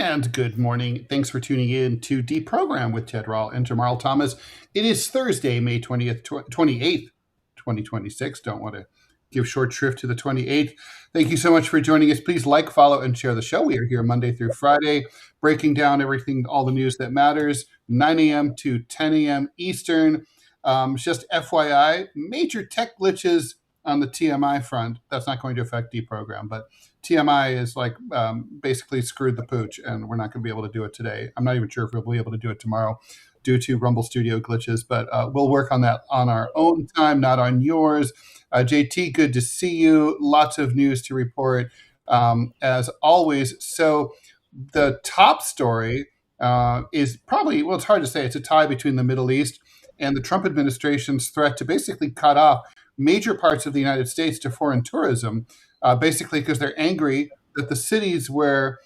And good morning. Thanks for tuning in to DeProgram with Ted Rall and Jamarl Thomas. It is Thursday, May 28th, 2026. Don't want to give short shrift to the 28th. Thank you so much for joining us. Please like, follow, and share the show. We are here Monday through Friday, breaking down everything, all the news that matters, 9 a.m. to 10 a.m. Eastern. Just FYI, major tech glitches on the TMI front. That's not going to affect DeProgram, but TMI is like basically screwed the pooch, and we're not going to be able to do it today. I'm not even sure if we'll be able to do it tomorrow due to Rumble Studio glitches, but we'll work on that on our own time, not on yours. JT, good to see you. Lots of news to report, as always. So the top story is probably, well, it's hard to say. It's a tie between the Middle East and the Trump administration's threat to basically cut off major parts of the United States to foreign tourism, basically because they're angry that the cities where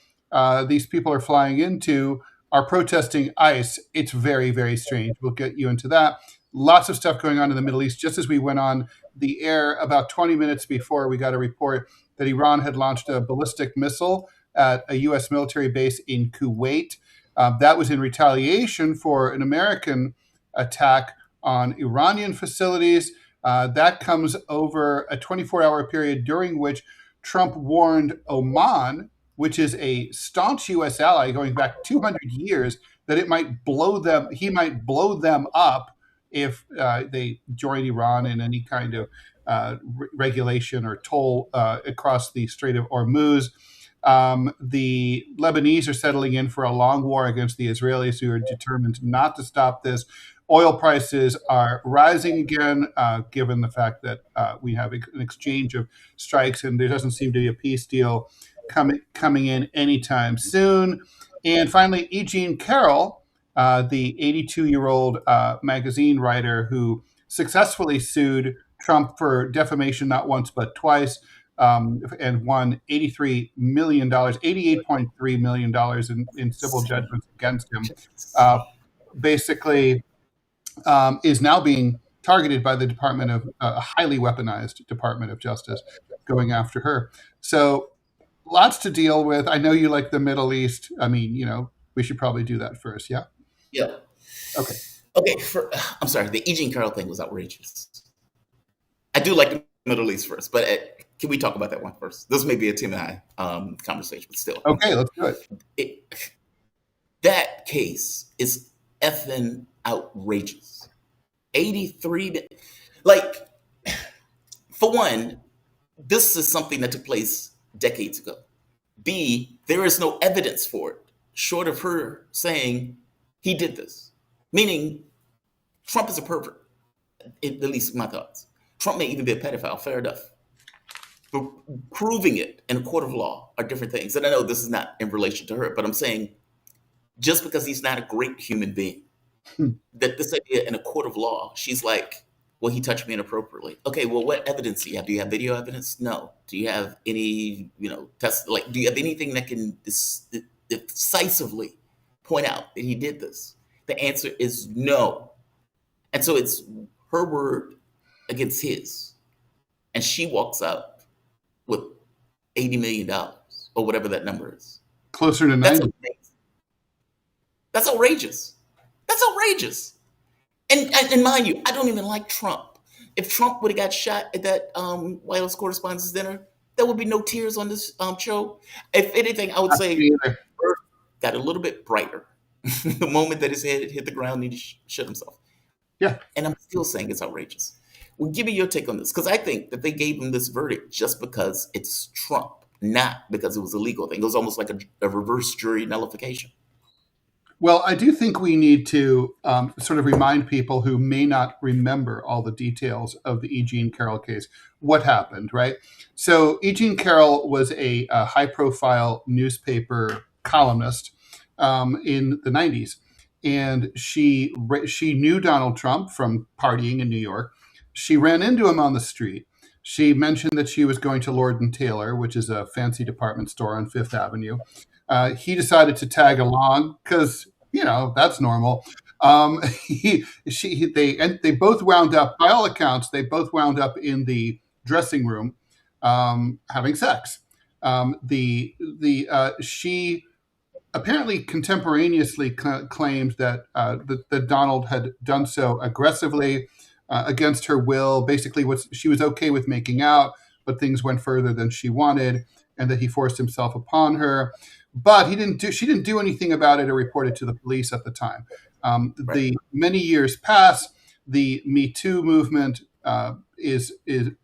these people are flying into are protesting ICE. It's very, very strange. We'll get you into that. Lots of stuff going on in the Middle East. Just as we went on the air about 20 minutes before, we got a report that Iran had launched a ballistic missile at a U.S. military base in Kuwait. That was in retaliation for an American attack on Iranian facilities. That comes over a 24-hour period during which Trump warned Oman, which is a staunch U.S. ally going back 200 years, that he might blow them up if they join Iran in any kind of regulation or toll across the Strait of Hormuz. The Lebanese are settling in for a long war against the Israelis, who are determined not to stop this. Oil prices are rising again, given the fact that we have an exchange of strikes, and there doesn't seem to be a peace deal coming in anytime soon. And finally, Eugene Carroll, the 82-year-old magazine writer who successfully sued Trump for defamation not once but twice, and won $88.3 million in civil judgments against him, basically is now being targeted by the Department of a highly weaponized Department of Justice going after her. So lots to deal with. I know you like the Middle East. I mean, we should probably do that first. Yeah. Yeah. Okay. I'm sorry. The Eugene Carroll thing was outrageous. I do like the Middle East first, but can we talk about that one first? This may be a Tim and I conversation, but still. Okay, let's do it. That case is effing outrageous. 83, for one, this is something that took place decades ago. B, there is no evidence for it, short of her saying he did this. Meaning, Trump is a pervert, at least my thoughts. Trump may even be a pedophile, fair enough. But proving it in a court of law are different things. And I know this is not in relation to her, but I'm saying just because he's not a great human being, that this idea in a court of law, she's like, well, he touched me inappropriately. Okay, well, what evidence do you have? Do you have video evidence? No. Do you have any, test? Do you have anything that can decisively point out that he did this? The answer is no. And so it's her word against his. And she walks out with $80 million or whatever that number is. Closer to 90. That's outrageous. That's outrageous. And mind you, I don't even like Trump. If Trump would have got shot at that White House Correspondents' Dinner, there would be no tears on this show. If anything, I would say Earth got a little bit brighter the moment that his head hit the ground and he shut himself. Yeah. And I'm still saying it's outrageous. Well, give me your take on this, because I think that they gave him this verdict just because it's Trump, not because it was a legal thing. It was almost like a reverse jury nullification. Well, I do think we need to sort of remind people who may not remember all the details of the Eugene Carroll case, what happened, right? So Eugene Carroll was a high-profile newspaper columnist in the 90s. And she knew Donald Trump from partying in New York. She ran into him on the street. She mentioned that she was going to Lord & Taylor, which is a fancy department store on Fifth Avenue. He decided to tag along because, that's normal. They both wound up, by all accounts, in the dressing room having sex. She apparently contemporaneously claimed that, that Donald had done so aggressively against her will. Basically, she was okay with making out, but things went further than she wanted, and that he forced himself upon her. But she didn't do anything about it or report it to the police at the time. The many years pass. The MeToo movement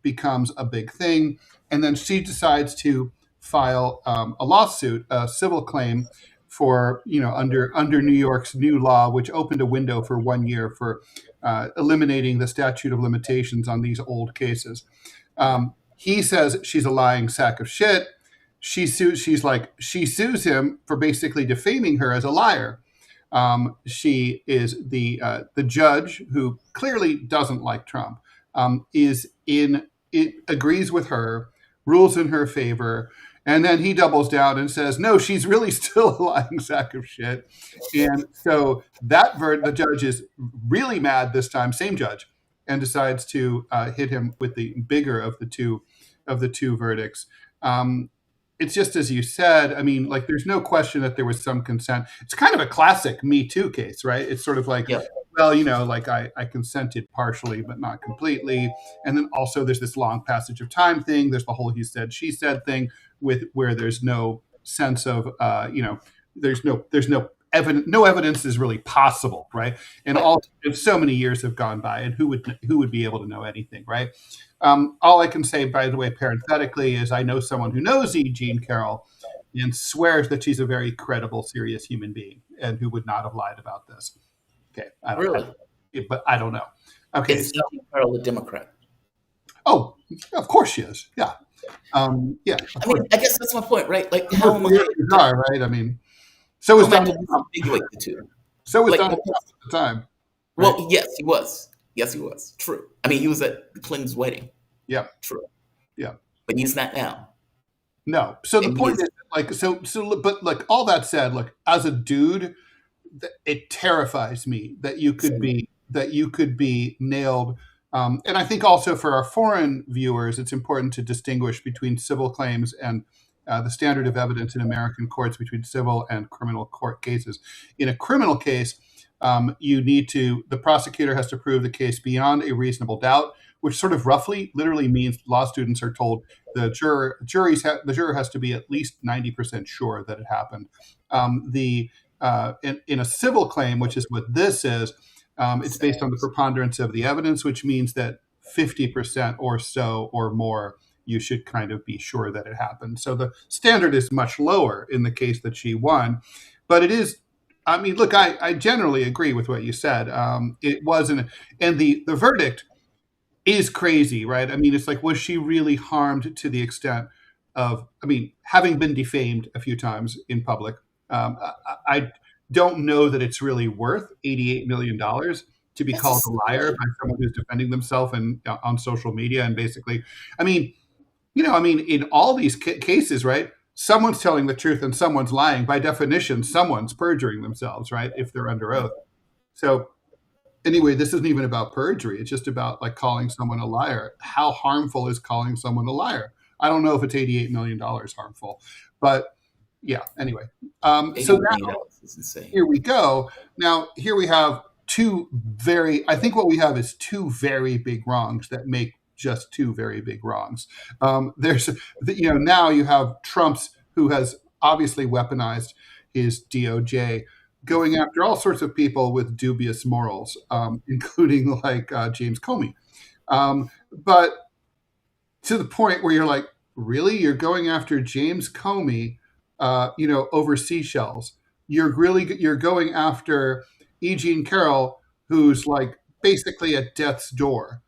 becomes a big thing, and then she decides to file a lawsuit, a civil claim for, under New York's new law, which opened a window for 1 year for eliminating the statute of limitations on these old cases. He says she's a lying sack of shit. She sues him for basically defaming her as a liar. She is the judge, who clearly doesn't like Trump, agrees with her, rules in her favor, and then he doubles down and says, no, she's really still a lying sack of shit. And so the judge is really mad this time, same judge, and decides to hit him with the bigger of the two verdicts. It's just as you said. I mean, like, there's no question that there was some consent. It's kind of a classic Me Too case, right? It's sort of like, well, like I consented partially, but not completely. And then also there's this long passage of time thing. There's the whole he said, she said thing where there's no sense of, there's no evidence is really possible, right? And so many years have gone by, and who would be able to know anything, right? All I can say, by the way, parenthetically, is I know someone who knows E. Jean Carroll and swears that she's a very credible, serious human being and who would not have lied about this. Okay, but I don't know. Okay, is E. Jean Carroll a Democrat? Oh, of course she is. Yeah, yeah. I mean, I guess that's my point, right? Like, how am I? Right? I mean, so was Donald Trump. The two. So was Donald Trump at the time. Right? Well, yes, he was. Yes, he was. True. I mean, he was at Clinton's wedding. Yeah. True. Yeah. But he's not now. No. So the point is, but like, all that said, like, as a dude, it terrifies me that you could be nailed. And I think also for our foreign viewers, it's important to distinguish between civil claims and the standard of evidence in American courts between civil and criminal court cases. In a criminal case, the prosecutor has to prove the case beyond a reasonable doubt, which sort of literally means law students are told the juror has to be at least 90% sure that it happened. In a civil claim, which is what this is, it's based on the preponderance of the evidence, which means that 50% or so or more, you should kind of be sure that it happened. So the standard is much lower in the case that she won, but it is. I mean, look, I generally agree with what you said. It wasn't, and the verdict is crazy, right? I mean, it's like, was she really harmed to the extent of, having been defamed a few times in public? I don't know that it's really worth $88 million to be called a liar by someone who's defending themselves on social media. And basically, in all these cases, right? Someone's telling the truth and someone's lying. By definition, someone's perjuring themselves, right? If they're under oath. So anyway, this isn't even about perjury. It's just about, like, calling someone a liar. How harmful is calling someone a liar? I don't know if it's $88 million harmful, but yeah, anyway. So now, here we go. Now, here we have I think what we have is two very big wrongs that make just two very big wrongs. Now you have Trump's, who has obviously weaponized his DOJ, going after all sorts of people with dubious morals, including like James Comey. But to the point where you're like, really? You're going after James Comey, over seashells. You're going after E. Jean Carroll, who's like basically at death's door.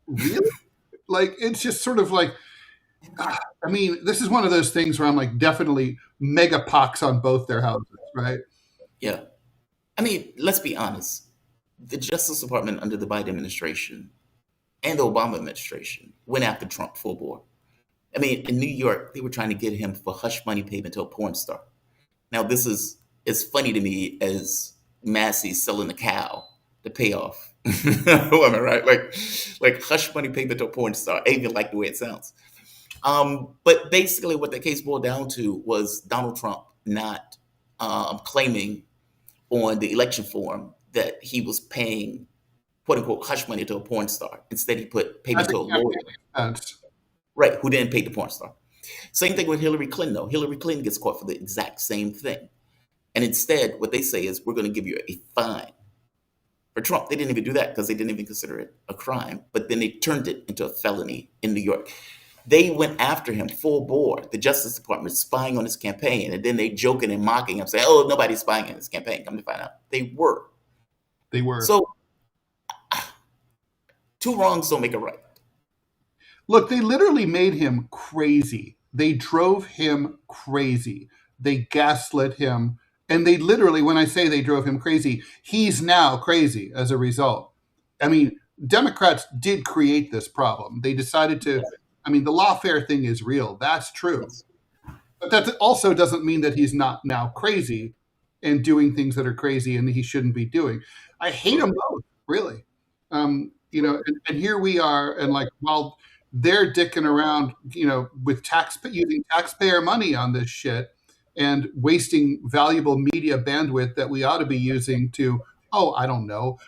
Really? Like, it's just sort of like, this is one of those things where I'm like, definitely mega pox on both their houses, right? Yeah. Let's be honest. The Justice Department under the Biden administration and the Obama administration went after Trump full bore. In New York, they were trying to get him for hush money payment to a porn star. Now, this is as funny to me as Massey selling a cow to pay off a woman, right? Like hush money payment to a porn star. I even like the way it sounds. But basically what the case boiled down to was Donald Trump not claiming on the election form that he was paying quote unquote hush money to a porn star. Instead, he put payment to a lawyer, right, who didn't pay the porn star. Same thing with Hillary Clinton, though. Hillary Clinton gets caught for the exact same thing. And instead, what they say is, we're going to give you a fine. For Trump, they didn't even do that because they didn't even consider it a crime. But then they turned it into a felony in New York. They went after him full bore, the Justice Department spying on his campaign. And then they joking and mocking him, saying, oh, nobody's spying on his campaign. Come to find out, they were. They were. So, two wrongs don't make a right. Look, they literally made him crazy. They drove him crazy. They gaslit him. And they literally, when I say they drove him crazy, he's now crazy as a result. I mean, Democrats did create this problem. They decided to, I mean, the lawfare thing is real. That's true. But that also doesn't mean that he's not now crazy and doing things that are crazy and he shouldn't be doing. I hate them both, really. You know, and here we are, and like, while they're dicking around, you know, with using taxpayer money on this shit and wasting valuable media bandwidth that we ought to be using to, I don't know,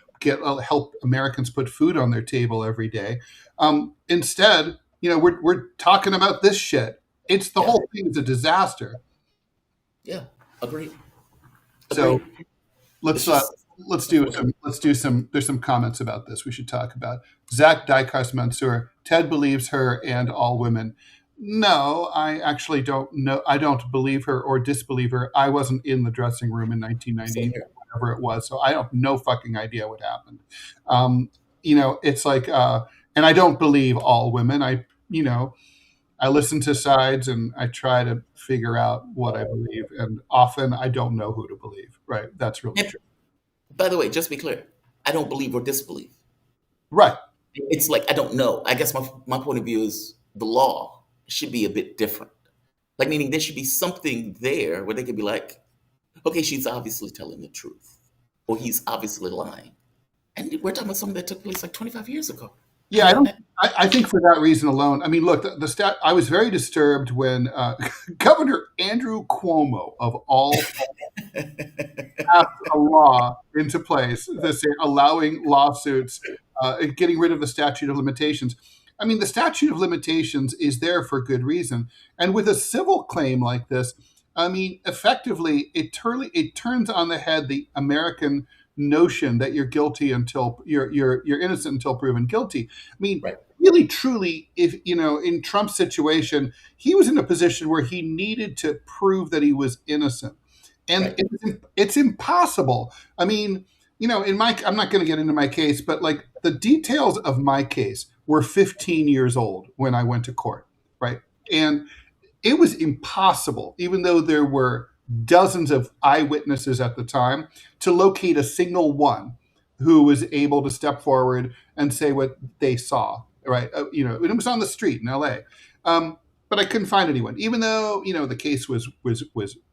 help Americans put food on their table every day. Instead, you know, we're talking about this shit. It's the whole thing is a disaster. Yeah, agreed. So let's do some. There's some comments about this we should talk about. Zach Dykos Mansour. Ted believes her and all women. No, I actually don't know. I don't believe her or disbelieve her. I wasn't in the dressing room in 1990, whatever it was, so I have no fucking idea what happened. You know, it's like, and I don't believe all women. I listen to sides and I try to figure out what I believe, and often I don't know who to believe. Right? That's really true. By the way, just to be clear, I don't believe or disbelieve. Right. It's like, I don't know. I guess my point of view is the law should be a bit different. Like, meaning there should be something there where they could be like, okay, she's obviously telling the truth, or he's obviously lying. And we're talking about something that took place like 25 years ago. Yeah, I think for that reason alone, I mean, look, the stat. I was very disturbed when Governor Andrew Cuomo, of all, passed a law into place that say allowing lawsuits, getting rid of the statute of limitations. I mean, the statute of limitations is there for good reason, and with a civil claim like this, I mean, effectively, it turns on the head the American notion that you're guilty until you're innocent until proven guilty. I mean, really, truly, if you know, in Trump's situation, he was in a position where he needed to prove that he was innocent, and it's impossible. I mean, you know, I'm not going to get into my case, but like the details of my case were 15 years old when I went to court, right? And it was impossible, even though there were dozens of eyewitnesses at the time, to locate a single one who was able to step forward and say what they saw, right? You know, it was on the street in LA. But I couldn't find anyone, even though, you know, the case was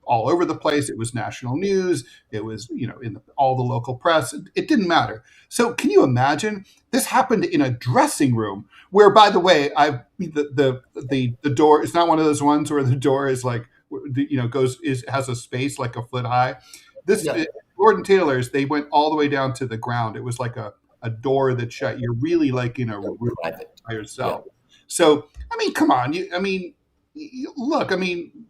all over the place. It was national news. It was, you know, in all the local press. It didn't matter. So can you imagine? This happened in a dressing room where, by the way, the door, it's not one of those ones where the door is like, you know, has a space like a foot high. Lord and Taylor's, they went all the way down to the ground. It was like a door that shut. You're really like in a room by yourself. Yeah. So, I mean, come on. Look, I mean,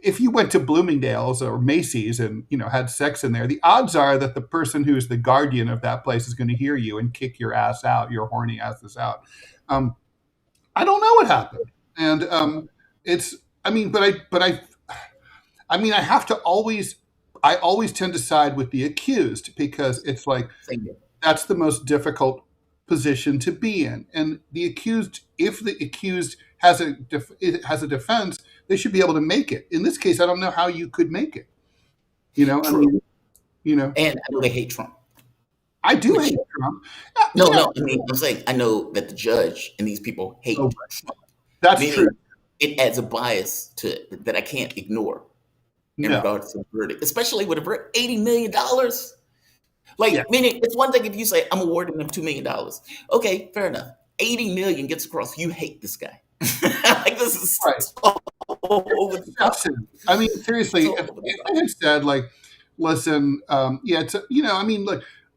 if you went to Bloomingdale's or Macy's and, you know, had sex in there, the odds are that the person who's the guardian of that place is going to hear you and kick your ass out, your horny asses out. I don't know what happened. And it's, I mean, I always tend to side with the accused, because it's like, that's the most difficult position to be in. And the accused, if the accused has a defense, they should be able to make it. In this case, I don't know how you could make it. You know, True. I mean, you know, and I know they hate Trump. I do hate Trump. No. I mean, I'm saying I know that the judge and these people hate Trump. That's true. It adds a bias to it that I can't ignore in regards to the verdict, especially with a verdict, $80 million. Like, meaning, it's one thing if you say, I'm awarding them $2 million. Okay, fair enough. 80 million gets across. You hate this guy. Like, this is so over the top. I mean, seriously, So if over the I top. had said like, listen, yeah, it's I mean,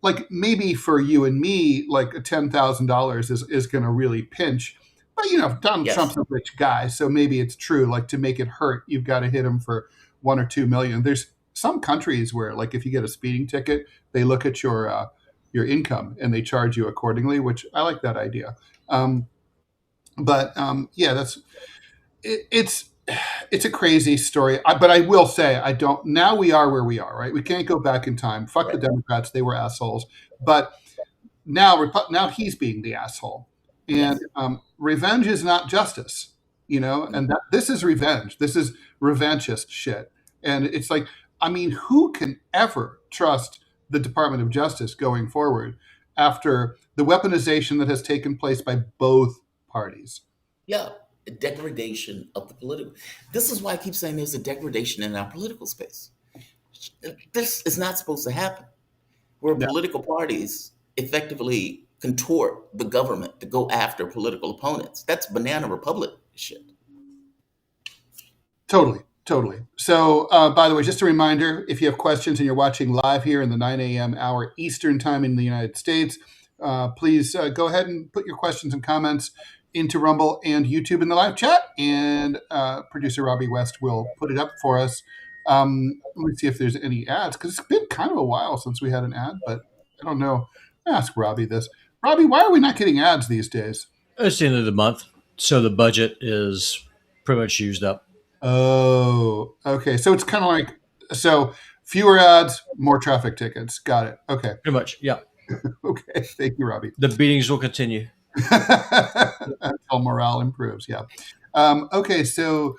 like maybe for you and me, like $10,000 is going to really pinch. But Donald Trump's Yes. a rich guy, so maybe it's true. Like to make it hurt, you've got to hit him for 1 or 2 million. There's some countries where, like, if you get a speeding ticket, they look at your income and they charge you accordingly, which I like that idea. But yeah, it's a crazy story. But I will say, I don't. Now we are where we are, right? We can't go back in time. Fuck the Right. Democrats; they were assholes. But now he's being the asshole, and Yes. revenge is not justice, And this is revenge. This is revanchist shit, and it's like, I mean, who can ever trust the Department of Justice going forward after the weaponization that has taken place by both parties? Yeah. A degradation of the political. This is why I keep saying there's a degradation in our political space. This is not supposed to happen, where No, political parties effectively contort the government to go after political opponents. That's banana republic shit. totally. Totally. So, by the way, just a reminder, if you have questions and you're watching live here in the 9 a.m. hour Eastern time in the United States, please go ahead and put your questions and comments into Rumble and YouTube in the live chat, and producer Robbie West will put it up for us. Let me see if there's any ads, because it's been kind of a while since we had an ad, but I don't know. Ask Robbie this. Robbie, why are we not getting ads these days? It's the end of the month, so the budget is pretty much used up. Oh, okay. So it's kind of like, so fewer ads, more traffic tickets. Got it. Okay. Pretty much, yeah. Okay. Thank you, Robbie. The beatings will continue. Until morale improves. Yeah. Okay. So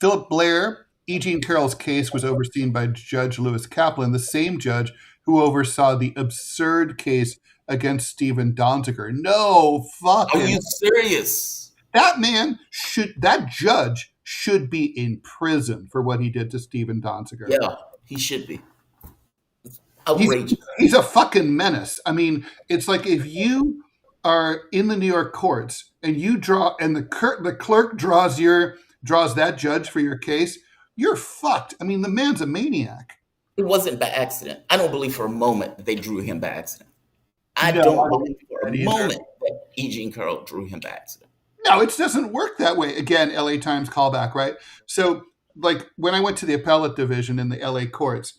Philip Blair, E. Jean Carroll's case was overseen by Judge Lewis Kaplan, the same judge who oversaw the absurd case against Stephen Donziger. No Are fucking. you serious? That judge should be in prison for what he did to Stephen Donziger. Yeah, he should be. Outrageous. He's a fucking menace. I mean, it's like if you are in the New York courts and you draw, and the clerk draws that judge for your case, you're fucked. I mean, the man's a maniac. It wasn't by accident. I don't believe for a moment that they drew him by accident. I No, don't I don't believe for a either. moment that E. Jean Carroll drew him by accident. No, it doesn't work that way. Again, LA Times callback, right? So, like when I went to the appellate division in the LA courts,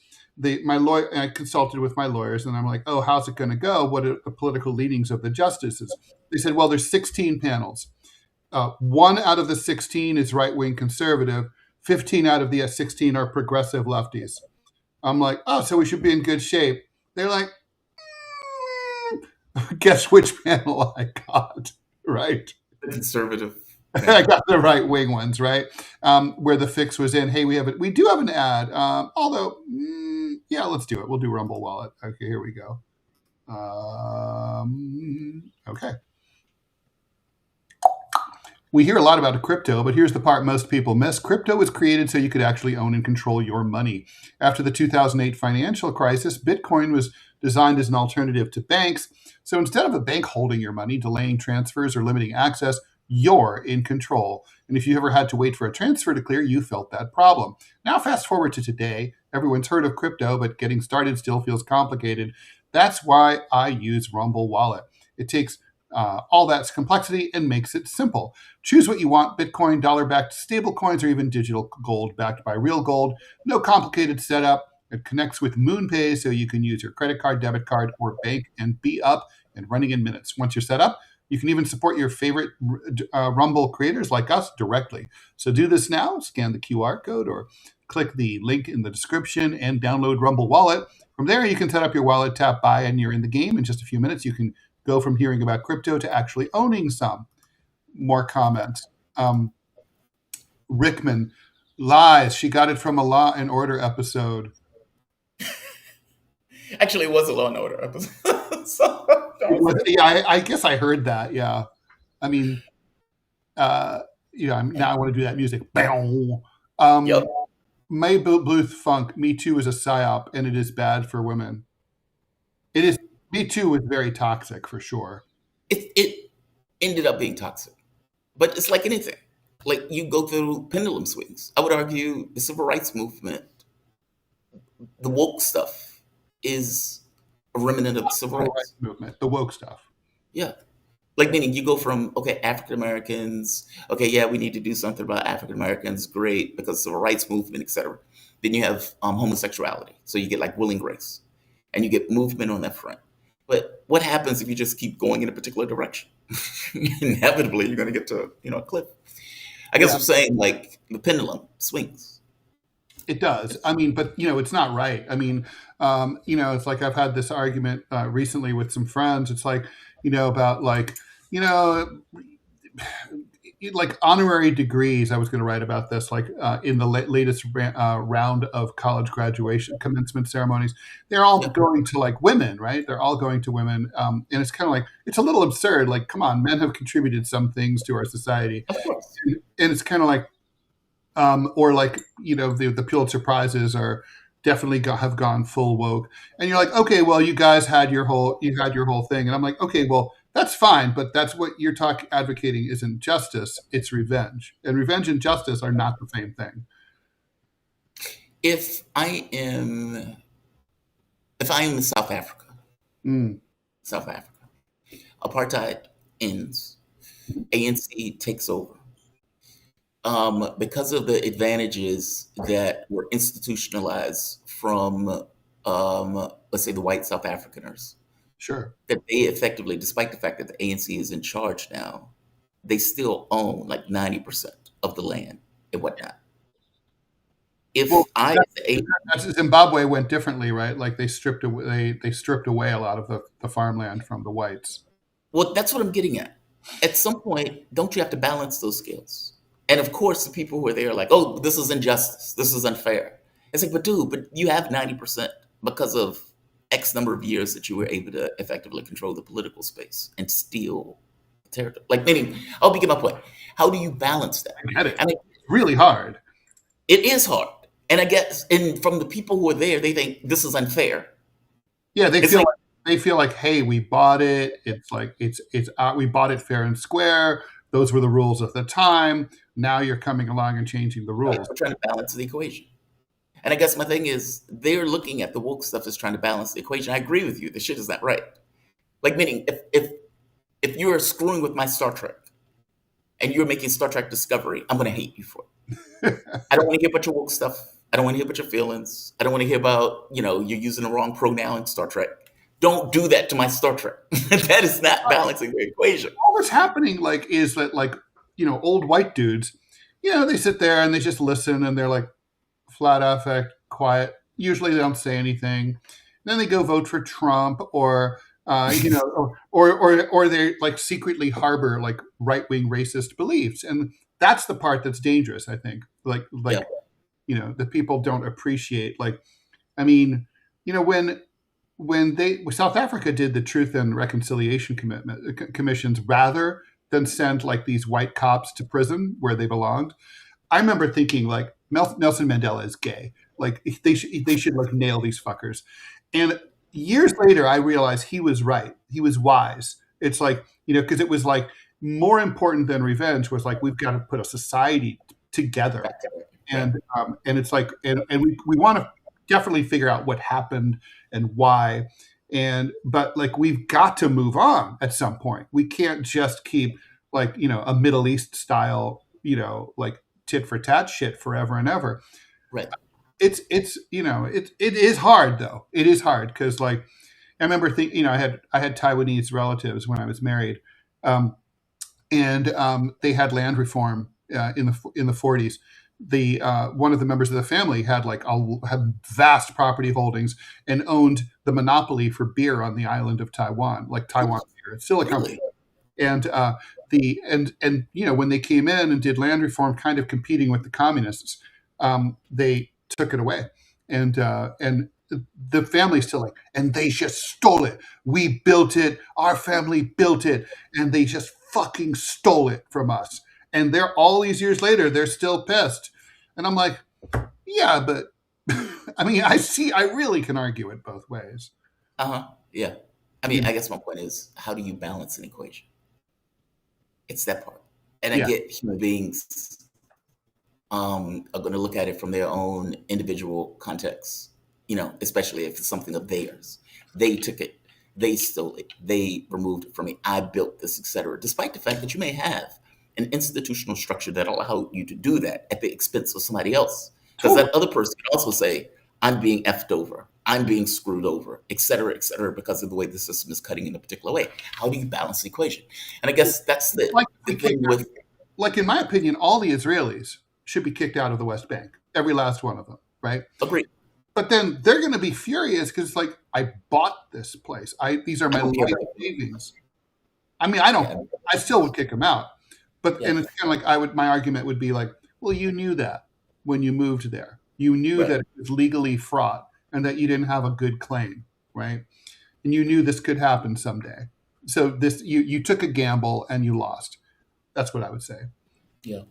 my lawyer, I consulted with my lawyers, and I'm like, "Oh, how's it going to go? What are the political leanings of the justices?" They said, "Well, there's 16 panels. One out of the 16 is right-wing conservative. 15 out of the 16 are progressive lefties." I'm like, "Oh, so we should be in good shape." They're like, "Guess which panel I got?" Right? The conservative. I got the right wing ones, right? Where the fix was in. Hey, we do have an ad. Although, yeah, let's do it. We'll do Rumble Wallet. Okay, here we go. Okay. We hear a lot about crypto, but here's the part most people miss. Crypto was created so you could actually own and control your money. After the 2008 financial crisis, Bitcoin was designed as an alternative to banks. So instead of a bank holding your money, delaying transfers, or limiting access, you're in control. And if you ever had to wait for a transfer to clear, you felt that problem. Now fast forward to today. Everyone's heard of crypto, but getting started still feels complicated. That's why I use Rumble Wallet. It takes all that complexity and makes it simple. Choose what you want: Bitcoin, dollar-backed stable coins, or even digital gold backed by real gold. No complicated setup. It connects with MoonPay, so you can use your credit card, debit card, or bank and be up and running in minutes. Once you're set up, you can even support your favorite Rumble creators like us directly. So do this now. Scan the QR code or click the link in the description and download Rumble Wallet. From there, you can set up your wallet, tap buy, and you're in the game. In just a few minutes, you can go from hearing about crypto to actually owning some. More comments. Rickman, lies. She got it from a Law and Order episode. Actually, it was a Law and Order episode. Yeah, I guess I heard that. Yeah. I mean, now I want to do that music. Yep. May Bluth Funk, Me Too is a psyop, and it is bad for women. It is. Me Too is very toxic, for sure. It ended up being toxic. But it's like anything. like you go through pendulum swings. I would argue the civil rights movement, the woke stuff, is a remnant of the civil Civil rights. rights movement, the woke stuff. Yeah. Like meaning you go from, okay, African Americans, okay, yeah, we need to do something about African Americans, great, because civil rights movement, etc. Then you have homosexuality. So you get like Will and Grace. And you get movement on that front. But what happens if you just keep going in a particular direction? Inevitably you're gonna get to, a cliff. I guess Yeah. I'm saying like the pendulum swings. It does. I mean, but it's not right. I mean, it's like I've had this argument recently with some friends. It's like, about like, like honorary degrees. I was going to write about this, like in the latest round of college graduation commencement ceremonies. They're all Yeah. going to like women, right? They're all going to women, and it's kind of like it's a little absurd. Like, come on, men have contributed some things to our society, Of course. and it's kind of like. Or like the Pulitzer Prizes are definitely have gone full woke, and you're like, okay, well, you guys had your whole thing, and I'm like, okay, well, that's fine, but that's what you're advocating isn't justice, it's revenge, and revenge and justice are not the same thing. If I am in South Africa, apartheid ends, ANC takes over. Because of the advantages that were institutionalized from, let's say, the white South Africaners, Sure. that they effectively, despite the fact that the ANC is in charge now, they still own like 90% of the land and whatnot. If Well, that's Zimbabwe went differently, right? Like they stripped away a lot of the farmland from the whites. Well, that's what I'm getting at. At some point, don't you have to balance those scales? And of course, the people who are there are like, oh, this is injustice. This is unfair. It's like, but dude, but you have 90% because of X number of years that you were able to effectively control the political space and steal territory. Like, meaning, I'll begin my point. How do you balance that? I get it. I mean, It's really hard. it is hard. And I guess, and from the people who are there, they think this is unfair. Yeah, they feel like, hey, we bought it. It's like we bought it fair and square. Those were the rules at the time. Now you're coming along and changing the rules. We're trying to balance the equation. And I guess my thing is they're looking at the woke stuff as trying to balance the equation. I agree with you. The shit is not right. Like meaning if you're screwing with my Star Trek and you're making Star Trek Discovery, I'm going to hate you for it. I don't want to hear about your woke stuff. I don't want to hear about your feelings. I don't want to hear about, you're using the wrong pronoun in Star Trek. Don't do that to my Star Trek. That is not balancing the equation. All what's happening is that old white dudes, they sit there and they just listen and they're like flat affect, quiet. Usually they don't say anything. Then they go vote for Trump or they like secretly harbor like right-wing racist beliefs. And that's the part that's dangerous, I think. That people don't appreciate. Like, I mean, when South Africa did the Truth and Reconciliation commissions rather than send like these white cops to prison where they belonged, I remember thinking like Nelson Mandela is gay. Like they should like nail these fuckers. And years later, I realized he was right. He was wise. It's like because it was like more important than revenge was like we've got to put a society together, and it's like and we want to definitely figure out what happened and why. But like we've got to move on at some point. We can't just keep like a Middle East style like tit for tat shit forever and ever. Right. It is hard though. It is hard because like I remember I had Taiwanese relatives when I was married, and they had land reform in the 40s. The one of the members of the family had had vast property holdings and owned the monopoly for beer on the island of Taiwan, like Taiwan beer. It's still a company. And when they came in and did land reform, kind of competing with the communists, they took it away, and the family's still like, and they just stole it. We built it. Our family built it, and they just fucking stole it from us. And they're all these years later, they're still pissed. And I'm like, yeah, but I mean, I really can argue it both ways. Yeah. I mean, I guess my point is, how do you balance an equation? It's that part. And I get human beings are going to look at it from their own individual context, especially if it's something of theirs. They took it, they stole it, they removed it from me, I built this, etc. Despite the fact that you may have an institutional structure that allow you to do that at the expense of somebody else. Because that other person can also say, I'm being effed over, I'm being screwed over, et cetera, because of the way the system is cutting in a particular way. How do you balance the equation? And I guess that's the thing with... Like, in my opinion, all the Israelis should be kicked out of the West Bank. Every last one of them, right? Agreed. But then they're going to be furious because, like, I bought this place. These are my life savings. I mean, I still would kick them out. But and it's kind of like my argument would be like, well, you knew that when you moved there. You knew that it was legally fraught and that you didn't have a good claim, right? And you knew this could happen someday. So this you took a gamble and you lost. That's what I would say. Yeah.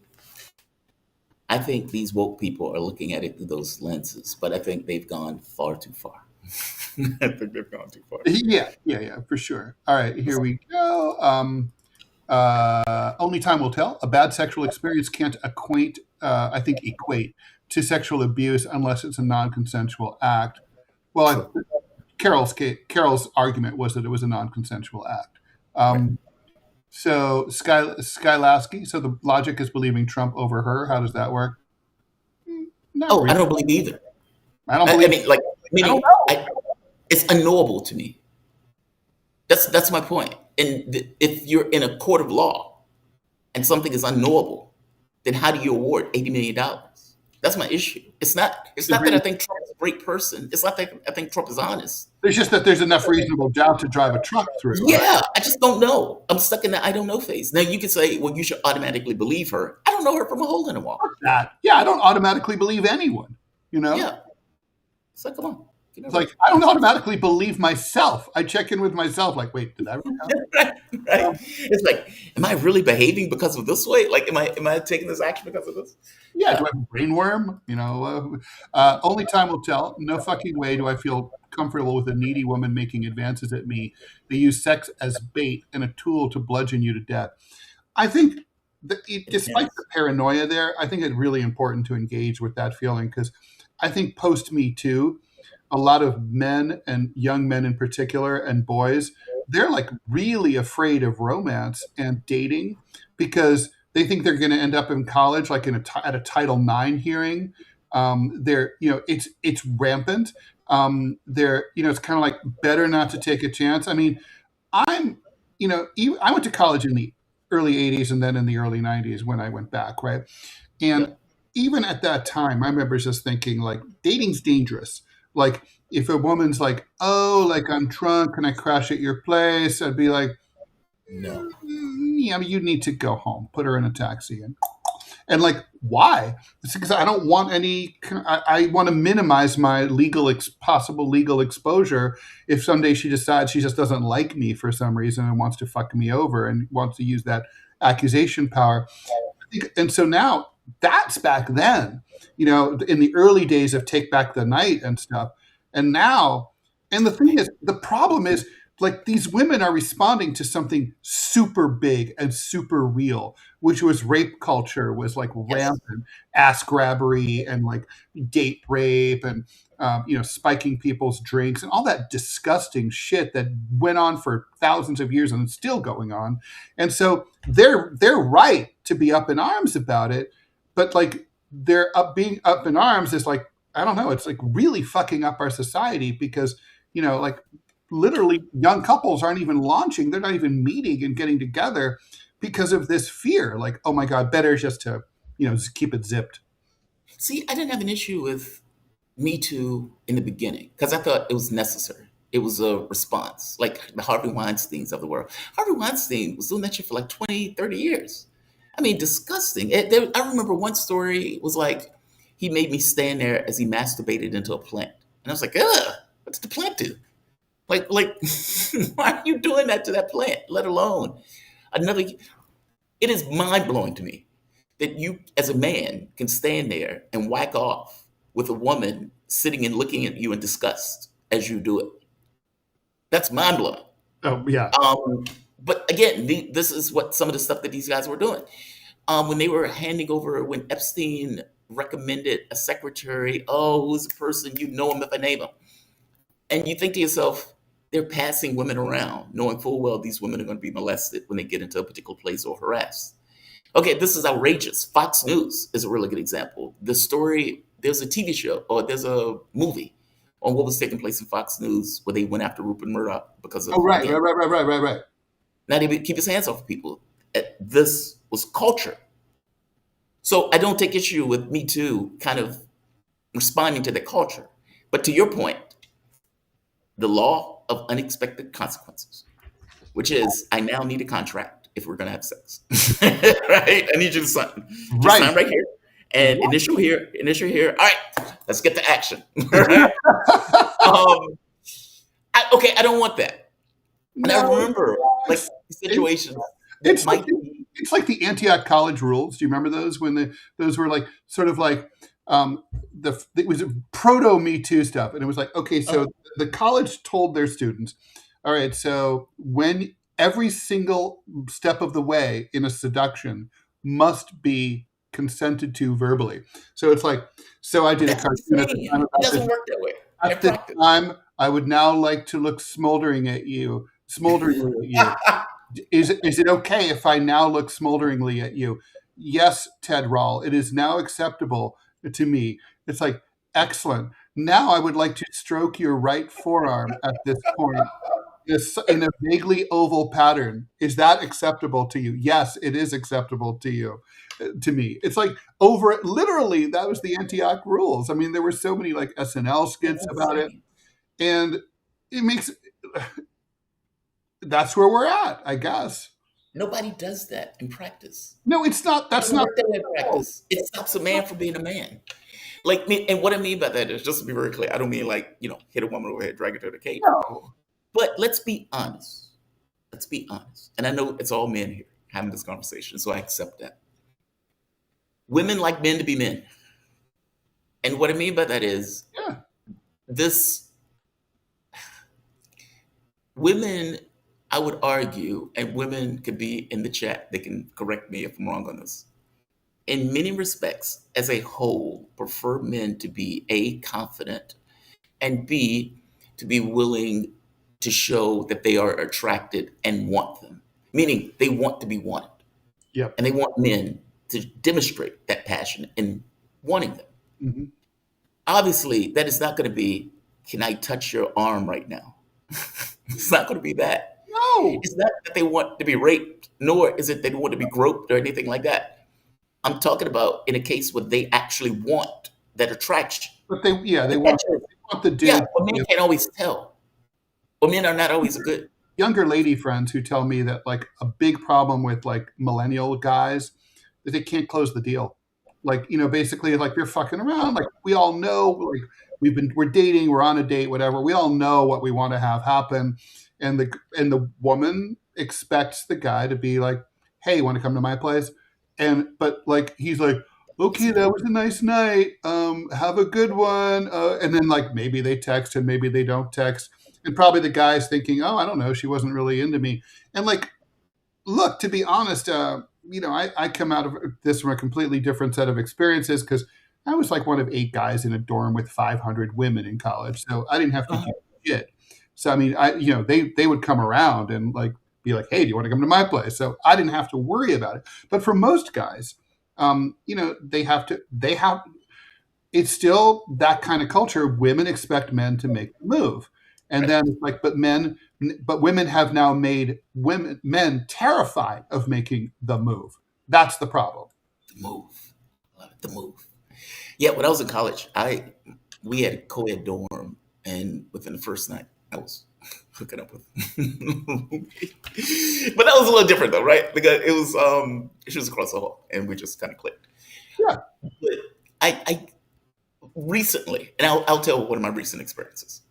I think these woke people are looking at it through those lenses, but I think they've gone far too far. I think they've gone too far. Yeah, for sure. All right, here we go. Only time will tell. A bad sexual experience can't equate to sexual abuse unless it's a non-consensual act. Well, Carroll's argument was that it was a non-consensual act. So Skylasky, so the logic is believing Trump over her. How does that work? Really. I don't believe either. I don't believe. I don't know. It's unknowable to me. That's my point. And if you're in a court of law and something is unknowable, then how do you award $80 million? That's my issue. It's not that I think Trump is a great person. It's not that I think Trump is honest. There's just that there's enough reasonable doubt to drive a truck through. Yeah, right? I just don't know. I'm stuck in that I don't know phase. Now you could say, well, you should automatically believe her. I don't know her from a hole in the wall. Yeah, I don't automatically believe anyone. Yeah. It's like, come on. It's like, I don't automatically believe myself. I check in with myself like, wait, did that really happen? Right. It's like, am I really behaving because of this way? Like, am I taking this action because of this? Yeah, do I have a brain worm? Only time will tell. No fucking way do I feel comfortable with a needy woman making advances at me. They use sex as bait and a tool to bludgeon you to death. I think, despite the paranoia there, I think it's really important to engage with that feeling because I think post MeToo, a lot of men and young men in particular and boys, they're like really afraid of romance and dating because they think they're going to end up in college, like at a Title IX hearing. It's rampant. It's kind of like better not to take a chance. I mean, I went to college in the early 80s and then in the early 90s when I went back, right? And even at that time, I remember just thinking like dating's dangerous. Like if a woman's like, oh, like I'm drunk, can I crash at your place? I'd be like, no. Yeah, you need to go home. Put her in a taxi. And like, why? It's because I don't want I want to minimize my possible legal exposure if someday she decides she just doesn't like me for some reason and wants to fuck me over and wants to use that accusation power. And so now that's back then, in the early days of Take Back the Night and stuff. And now, and the thing is, the problem is, like, these women are responding to something super big and super real, which was rape culture, was like rampant, ass grabbery and like date rape and, spiking people's drinks and all that disgusting shit that went on for thousands of years and it's still going on. And so they're right to be up in arms about it. But like being up in arms is like, I don't know, it's like really fucking up our society because, like literally young couples aren't even launching. They're not even meeting and getting together because of this fear. Like, oh my God, better just to, keep it zipped. See, I didn't have an issue with MeToo in the beginning because I thought it was necessary. It was a response, like the Harvey Weinsteins of the world. Harvey Weinstein was doing that shit for like 20, 30 years. I mean, disgusting. I remember one story was like, he made me stand there as he masturbated into a plant. And I was like, ugh, what did the plant do? Like, why are you doing that to that plant, let alone it is mind blowing to me that you as a man can stand there and whack off with a woman sitting and looking at you in disgust as you do it. That's mind blowing. Oh, yeah. But again, this is what some of the stuff that these guys were doing. when they were handing over, when Epstein recommended a secretary, oh, who's a person, you know him if I name him. And you think to yourself, they're passing women around, knowing full well these women are going to be molested when they get into a particular place or harassed. Okay, this is outrageous. Fox News is a really good example. The story, there's a TV show or there's a movie on what was taking place in Fox News where they went after Rupert Murdoch because of. Oh, right. Now they would keep his hands off of people. This was culture. So I don't take issue with Me Too kind of responding to that culture. But to your point, the law of unexpected consequences, which is I now need a contract if we're going to have sex. Right? I need you to sign. Just sign right here. And initial here, initial here. All right, let's get to action. Right? I don't want that. And I remember like situations. It's like the Antioch College rules. Do you remember those when those were like sort of like it was proto Me Too stuff, and it was like, okay, so the college told their students, all right, so when every single step of the way in a seduction must be consented to verbally. So it's like, so I did a cartoon at the time. It doesn't work that way. At this time, I would now like to look smolderingly at you. Is it okay if I now look smolderingly at you? Yes, Ted Rall, it is now acceptable to me. It's like, excellent. Now I would like to stroke your right forearm at this point in a vaguely oval pattern. Is that acceptable to you? Yes, it is acceptable to you. To me, it's like literally that was the Antioch rules. I mean, there were so many like SNL skits about it, and it makes that's where we're at, I guess. Nobody does that in practice. No, it's not. That's not in practice. It stops a man from being a man. Like me, and what I mean by that is, just to be very clear, I don't mean like, hit a woman over the head, drag her to the cave. No. But let's be honest. Let's be honest. And I know it's all men here having this conversation, so I accept that. Women like men to be men. And what I mean by that is women, I would argue, and women could be in the chat, they can correct me if I'm wrong on this. In many respects, as a whole, prefer men to be A, confident, and B, to be willing to show that they are attracted and want them. Meaning they want to be wanted. Yep. And they want men to demonstrate that passion in wanting them. Mm-hmm. Obviously, that is not going to be, can I touch your arm right now? It's not going to be that. No. It's not that they want to be raped, nor is it they want to be groped or anything like that. I'm talking about in a case where they actually want that attraction. But they want the dude. Yeah, but men can't always tell. But men are not always good. Younger lady friends who tell me that like a big problem with like millennial guys is they can't close the deal. Like, basically like they're fucking around. Like we all know, like we're dating, we're on a date, whatever. We all know what we want to have happen. And the woman expects the guy to be like, hey, want to come to my place? But like, he's like, okay, that was a nice night. Have a good one. And then like, maybe they text and maybe they don't text. And probably the guy's thinking, oh, I don't know, she wasn't really into me. And like, look, to be honest, I come out of this from a completely different set of experiences because I was like one of 8 guys in a dorm with 500 women in college. So I didn't have to do shit. So, I mean, they would come around and like be like, hey, do you want to come to my place? So I didn't have to worry about it. But for most guys, it's still that kind of culture. Women expect men to make the move. And then like, but women have now made men terrified of making the move. That's the problem. The move. Love it, the move. Yeah, when I was in college, we had a co-ed dorm, and within the first night, I was hooking up with but that was a little different though, right? Because it was she was across the hall and we just kind of clicked. Yeah. But I recently, and I'll tell one of my recent experiences.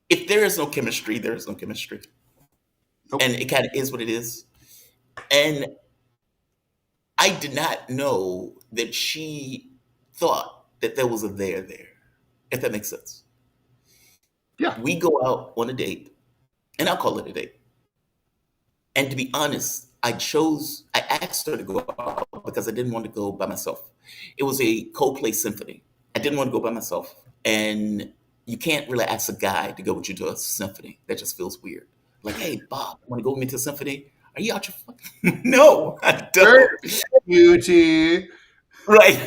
If there is no chemistry, there is no chemistry. Nope. And it kind of is what it is. And I did not know that she thought that there was a there, if that makes sense. Yeah. We go out on a date, and I'll call it a date. And to be honest, I asked her to go out because I didn't want to go by myself. It was a Coldplay symphony. I didn't want to go by myself. And you can't really ask a guy to go with you to a symphony. That just feels weird. Like, hey, Bob, want to go with me to a symphony? Are you out your fucking... No, I don't. Beauty. Right.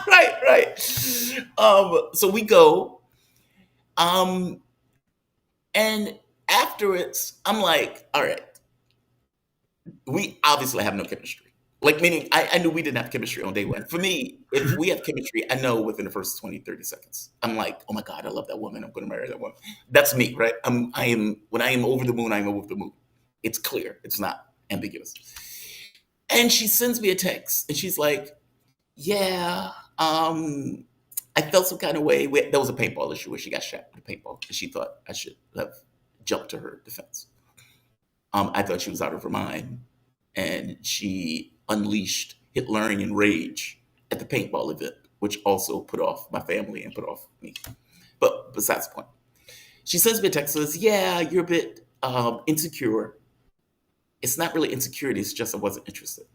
right. So we go. And afterwards, I'm like, all right, we obviously have no chemistry. Like, meaning I knew we didn't have chemistry on day one. For me, if we have chemistry, I know within the first 20, 30 seconds. I'm like, oh my God, I love that woman. I'm going to marry that woman. That's me, right? When I am over the moon, I am over the moon. It's clear. It's not ambiguous. And she sends me a text and she's like, yeah, I felt some kind of way. There was a paintball issue where she got shot with a paintball and she thought I should have jumped to her defense. I thought she was out of her mind, and she unleashed Hitlerian rage at the paintball event, which also put off my family and put off me. But besides the point, she sends me a text and says, yeah, you're a bit insecure. It's not really insecurity, it's just I wasn't interested.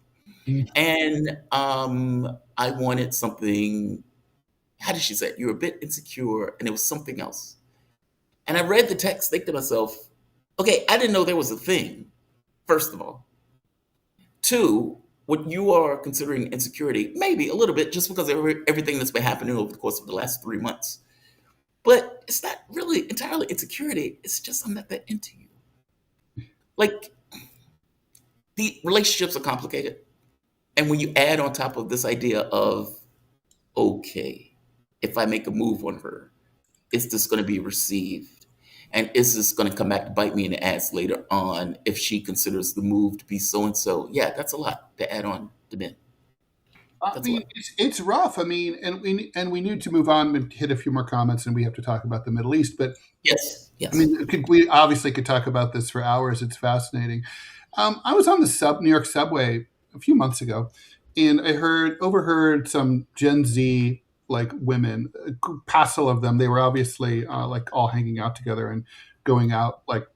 And I wanted something, how did she say it? You're a bit insecure, and it was something else. And I read the text, think to myself, okay, I didn't know there was a thing, first of all. Two, what you are considering insecurity, maybe a little bit, just because of everything that's been happening over the course of the last 3 months. But it's not really entirely insecurity. It's just I'm not that into you. Like, the relationships are complicated. And when you add on top of this idea of, okay, if I make a move on her, is this going to be received? And is this going to come back to bite me in the ass later on if she considers the move to be so-and-so? Yeah, that's a lot to add on to men. I mean, it's rough. I mean, and we need to move on and hit a few more comments, and we have to talk about the Middle East. But yes. I mean, we obviously could talk about this for hours. It's fascinating. I was on the New York subway a few months ago, and I overheard some Gen Z like women, a passel of them. They were obviously like all hanging out together and going out, like,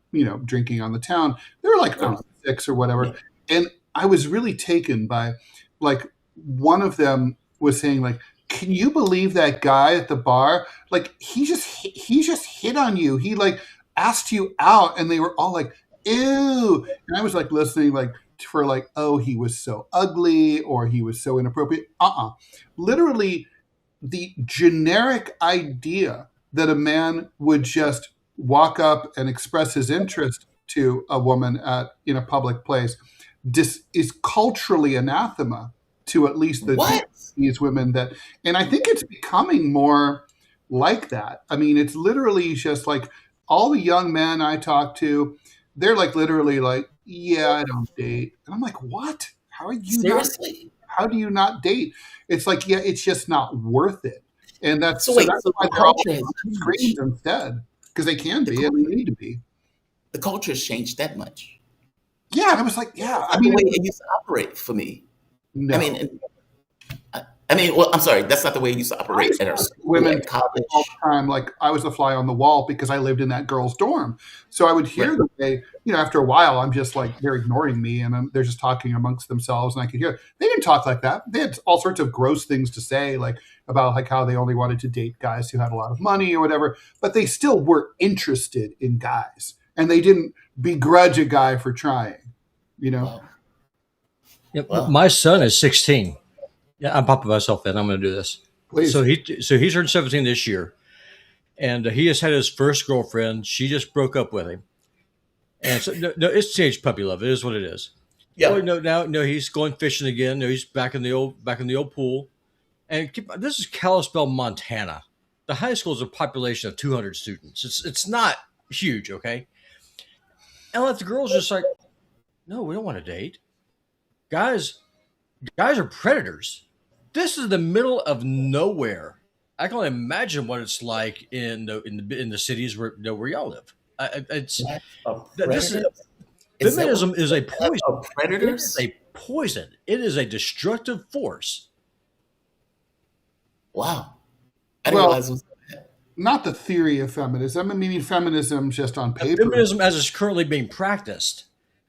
drinking on the town. They were like 6 or whatever. Yeah. And I was really taken by, like, one of them was saying, like, can you believe that guy at the bar? Like, he just hit on you. He like asked you out, and they were all like, ew. And I was like listening, like, for like, oh, he was so ugly or he was so inappropriate. Literally, the generic idea that a man would just walk up and express his interest to a woman in a public place is culturally anathema to at least these women that, and I think it's becoming more like that. I mean, it's literally just like all the young men I talk to, they're like literally like, yeah, I don't date. And I'm like, what? How are you? Seriously? How do you not date? It's like, yeah, it's just not worth it. And that's so why they're all on screens instead, because they can be and they need to be. The culture has changed that much. Yeah, and I was like, yeah. I mean, the way it used to operate for me. No. I mean, well, I'm sorry, that's not the way it used to operate at our school, women at college. All the time, like I was the fly on the wall because I lived in that girl's dorm. So I would hear the way, after a while, I'm just like, they're ignoring me and they're just talking amongst themselves. And I could hear, they didn't talk like that. They had all sorts of gross things to say, like about like how they only wanted to date guys who had a lot of money or whatever, but they still were interested in guys and they didn't begrudge a guy for trying, Wow. Yep. Wow. My son is 16. Yeah, I'm popping myself in. I'm going to do this. Please. So he turned 17 this year, and he has had his first girlfriend. She just broke up with him, and so no, it's teenage puppy love. It is what it is. Yeah. Oh, no, he's going fishing again. No, he's back in the old pool, and this is Kalispell, Montana. The high school is a population of 200 students. It's not huge, okay. And like the girls just like, no, we don't want to date. Guys are predators. This is the middle of nowhere. I can only imagine what it's like in the cities where y'all live. Feminism is a poison. It is a poison. It is a destructive force. Wow. I didn't realize it was that. Not the theory of feminism. I mean, feminism just on paper. Feminism as it's currently being practiced.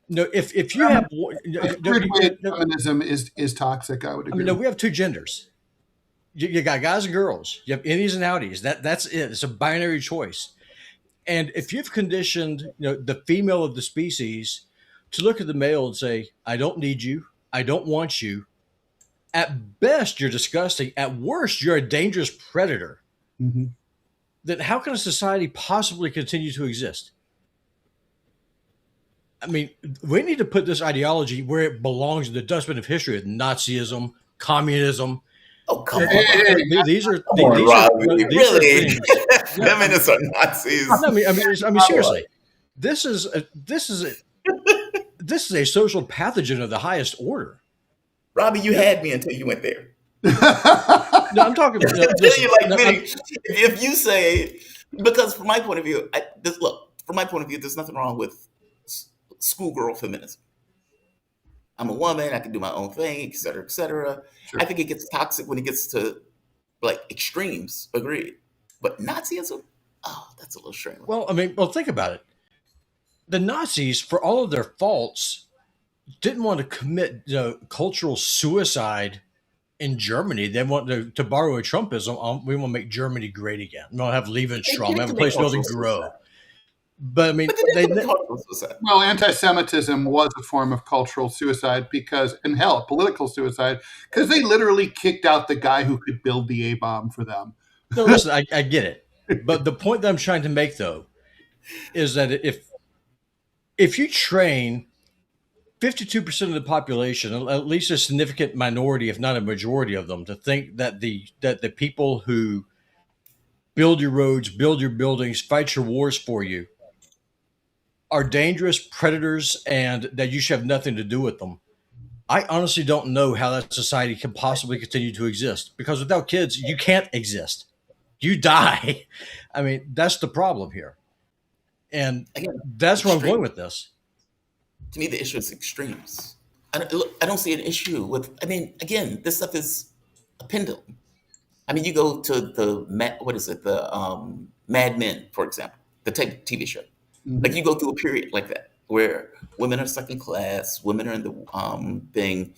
No, if you have, A third wave feminism is toxic. I would agree. no, we have two genders. You got guys and girls. You have innies and outies. That's it. It's a binary choice. And if you've conditioned, the female of the species to look at the male and say, "I don't need you. I don't want you." At best, you're disgusting. At worst, you're a dangerous predator. Mm-hmm. Then how can a society possibly continue to exist? I mean, we need to put this ideology where it belongs in the dustbin of history: Nazism, communism. Oh, come on. These are really? things. Feminists are Nazis. I mean, seriously, this is a social pathogen of the highest order. Robbie, you had me until you went there. No, I'm talking about. If you say, because from my point of view, there's nothing wrong with schoolgirl feminism. I'm a woman, I can do my own thing, et cetera, et cetera. Sure. I think it gets toxic when it gets to like extremes, agreed. But Nazism, that's a little strange. Well, think about it. The Nazis, for all of their faults, didn't want to commit cultural suicide in Germany. They want to borrow a Trumpism. We want to make Germany great again. We want to have Lebensraum, have a place where they grow. But anti-Semitism was a form of cultural suicide political suicide, because they literally kicked out the guy who could build the A-bomb for them. No, listen, I get it. But the point that I'm trying to make, though, is that if you train 52% of the population, at least a significant minority, if not a majority of them, to think that the people who build your roads, build your buildings, fight your wars for you are dangerous predators and that you should have nothing to do with them, I honestly don't know how that society can possibly continue to exist, because without kids, you can't exist. You die. I mean, that's the problem here. And that's where I'm going with this. To me, the issue is extremes. I don't see an issue with, again, this stuff is a pendulum. You go to the Mad Men, for example, the TV show. Mm-hmm. Like, you go through a period like that where women are second class, women are in the thing.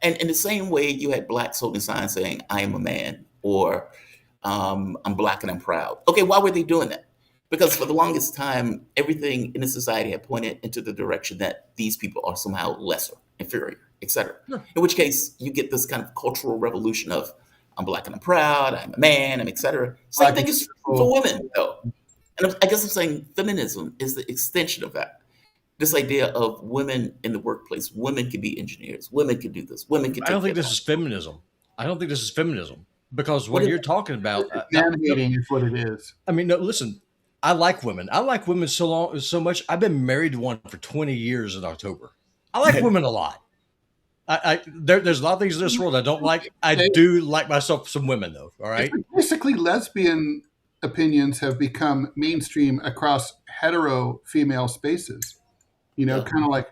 And in the same way, you had blacks holding signs saying, "I am a man," or "I'm black and I'm proud." Okay, why were they doing that? Because for the longest time, everything in the society had pointed into the direction that these people are somehow lesser, inferior, etc. Yeah. In which case, you get this kind of cultural revolution of, "I'm black and I'm proud, I'm a man, I'm etc." Same thing is for women, though. And I guess I'm saying feminism is the extension of that. This idea of women in the workplace, women can be engineers, women can do this, women can. I don't think this is feminism. Because what you're talking about, man-hating is what it is. No, listen. I like women. I like women so much. I've been married to one for 20 years in October. I like women a lot. There's a lot of things in this world I don't like. I do like myself some women, though. All right. Basically, lesbian opinions have become mainstream across hetero female spaces. Kind of like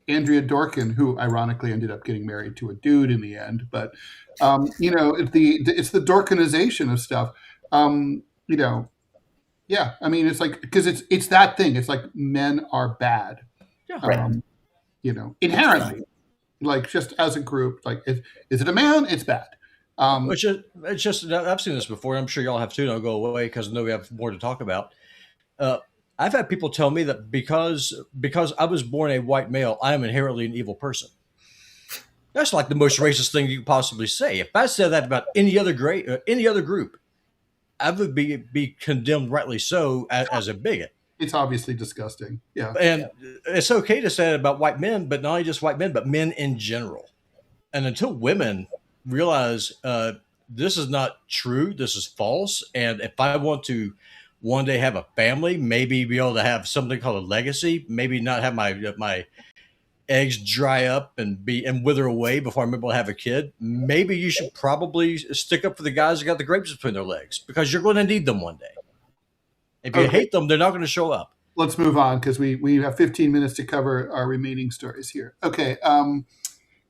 Andrea Dorkin, who ironically ended up getting married to a dude in the end. But it's the Dorkinization of stuff. Yeah, it's like, because it's that thing. It's like men are bad. Yeah. Right. Inherently, like, just as a group, like, is it a man? It's bad. It's just I've seen this before. I'm sure y'all have too. And I'll go away because I know we have more to talk about. I've had people tell me that because I was born a white male, I am inherently an evil person. That's like the most racist thing you could possibly say. If I said that about any other group, I would be condemned, rightly so, as a bigot. It's obviously disgusting. Yeah. And it's okay to say it about white men, but not only just white men, but men in general. And until women realize this is not true, this is false, and if I want to one day have a family, maybe be able to have something called a legacy, maybe not have my eggs dry up and wither away before I'm able to have a kid, maybe you should probably stick up for the guys that got the grapes between their legs, because you're going to need them one day. If you hate them, they're not going to show up. Let's move on, because we have 15 minutes to cover our remaining stories here. Okay.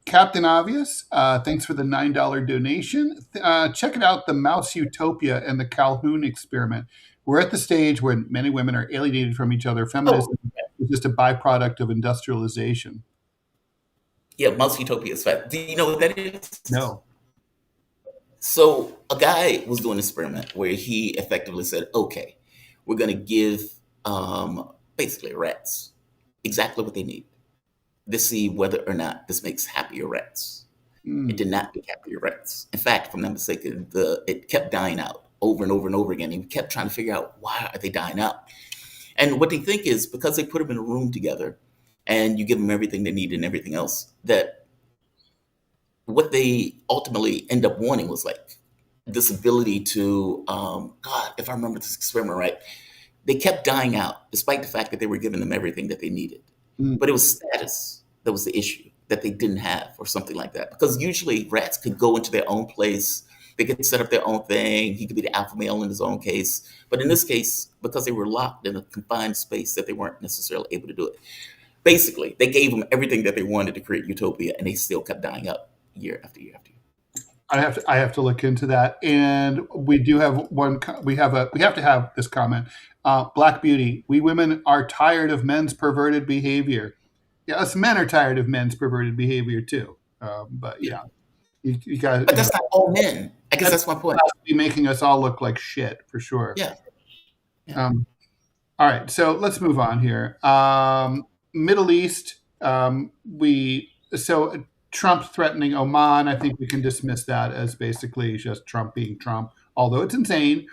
Captain Obvious, thanks for the $9 donation. Check it out, The Mouse Utopia and the Calhoun Experiment. We're at the stage where men and women are alienated from each other. Feminism is is just a byproduct of industrialization. Yeah, mouse utopia is fact. Do you know what that is? No. So a guy was doing an experiment where he effectively said, okay, we're going to give basically rats exactly what they need to see whether or not this makes happier rats. It did not make happier rats. In fact, if I'm not mistaken, it kept dying out over and over and over again. And we kept trying to figure out, why are they dying out? And what they think is because they put them in a room together and you give them everything they need and everything else, that what they ultimately end up wanting was like this ability to, God, if I remember this experiment right, they kept dying out despite the fact that they were giving them everything that they needed. But it was status that was the issue that they didn't have or something like that. Because usually rats could go into their own place. They could set up their own thing. He could be the alpha male in his own case. But in this case, because they were locked in a confined space, that they weren't necessarily able to do it. Basically, they gave them everything that they wanted to create utopia, and they still kept dying up year after year after year. I have to look into that. And we do have we have to have this comment. Black Beauty, we women are tired of men's perverted behavior. Yeah, us men are tired of men's perverted behavior too. But yeah, you guys. But that's not all men. I guess that's my point. Be making us all look like shit for sure. Yeah. All right, so let's move on here. Middle East, Trump threatening Oman. I think we can dismiss that as basically just Trump being Trump, although it's insane.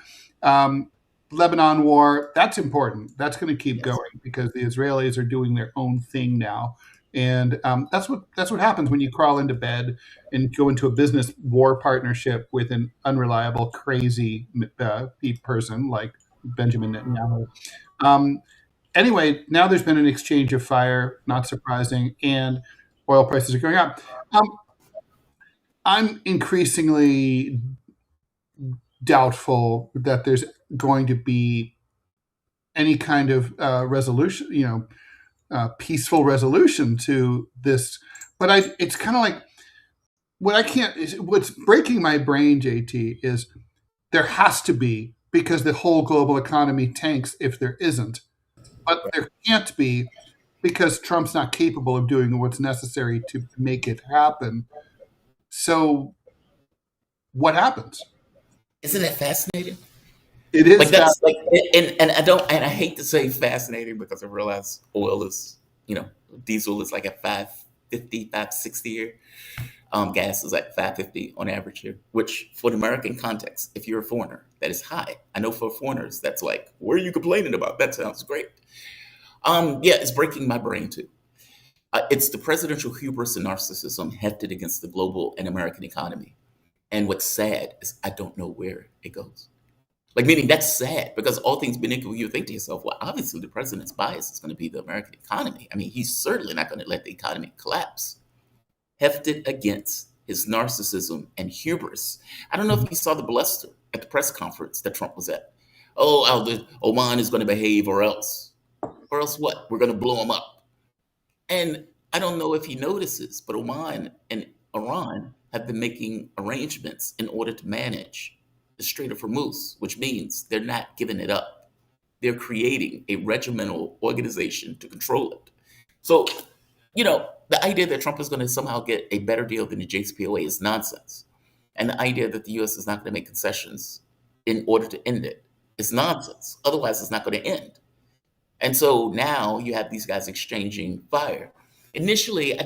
Lebanon war, that's important. That's going to keep going because the Israelis are doing their own thing now. And that's what happens when you crawl into bed and go into a business war partnership with an unreliable, crazy person like Benjamin Netanyahu. Anyway, now there's been an exchange of fire, not surprising, and oil prices are going up. I'm increasingly doubtful that there's going to be any kind of resolution, peaceful resolution to this. But it's kind of like what's breaking my brain, JT, is there has to be, because the whole global economy tanks if there isn't. But there can't be because Trump's not capable of doing what's necessary to make it happen. So what happens? Isn't that fascinating? It is. Like that's like, and I hate to say fascinating because I realize oil is, diesel is like at $5.50, $5.60 here. Gas is at $5.50 on average here, which for the American context, if you're a foreigner, that is high. I know for foreigners, that's like, what are you complaining about? That sounds great. It's breaking my brain too. It's the presidential hubris and narcissism hefted against the global and American economy. And what's sad is I don't know where it goes. Like, meaning that's sad because all things being equal, you think to yourself, well, obviously the president's bias is going to be the American economy. I mean, he's certainly not going to let the economy collapse. Hefted against his narcissism and hubris. I don't know if you saw the bluster at the press conference that Trump was at. Oman is going to behave or else. Or else what? We're going to blow him up. And I don't know if he notices, but Oman and Iran have been making arrangements in order to manage the Strait of Hormuz, which means they're not giving it up. They're creating a regimental organization to control it. So, the idea that Trump is going to somehow get a better deal than the JCPOA is nonsense. And the idea that the U.S. is not going to make concessions in order to end it is nonsense. Otherwise, it's not going to end. And so now you have these guys exchanging fire. Initially,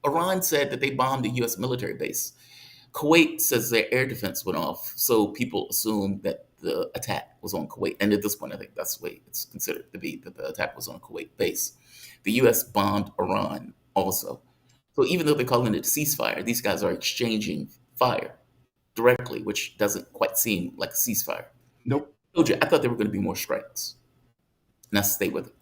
Iran said that they bombed the U.S. military base. Kuwait says their air defense went off, so people assume that the attack was on Kuwait. And at this point, I think that's the way it's considered to be, that the attack was on a Kuwait base. The U.S. bombed Iran also. So even though they're calling it a ceasefire, these guys are exchanging fire directly, which doesn't quite seem like a ceasefire. Nope. I told you, I thought there were going to be more strikes. And I stay with it.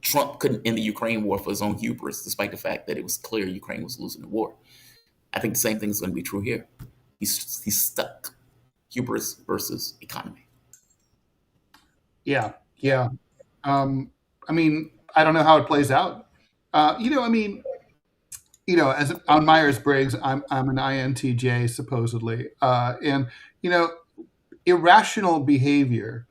Trump couldn't end the Ukraine war for his own hubris, despite the fact that it was clear Ukraine was losing the war. I think the same thing is going to be true here. He's stuck. Hubris versus economy. Yeah. I don't know how it plays out. As on Myers-Briggs, I'm an INTJ supposedly, and irrational behavior,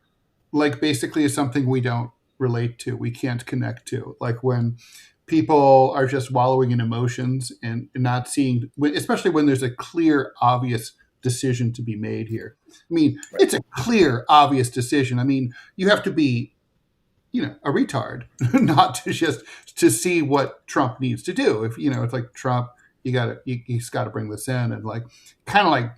like basically is something we don't relate to, we can't connect to. Like when people are just wallowing in emotions and not seeing, especially when there's a clear, obvious decision to be made here. I mean, Right. it's a clear, obvious decision. I mean, you have to be, a retard not to just to see what Trump needs to do. If it's like Trump, he's got to bring this in, and like kind of like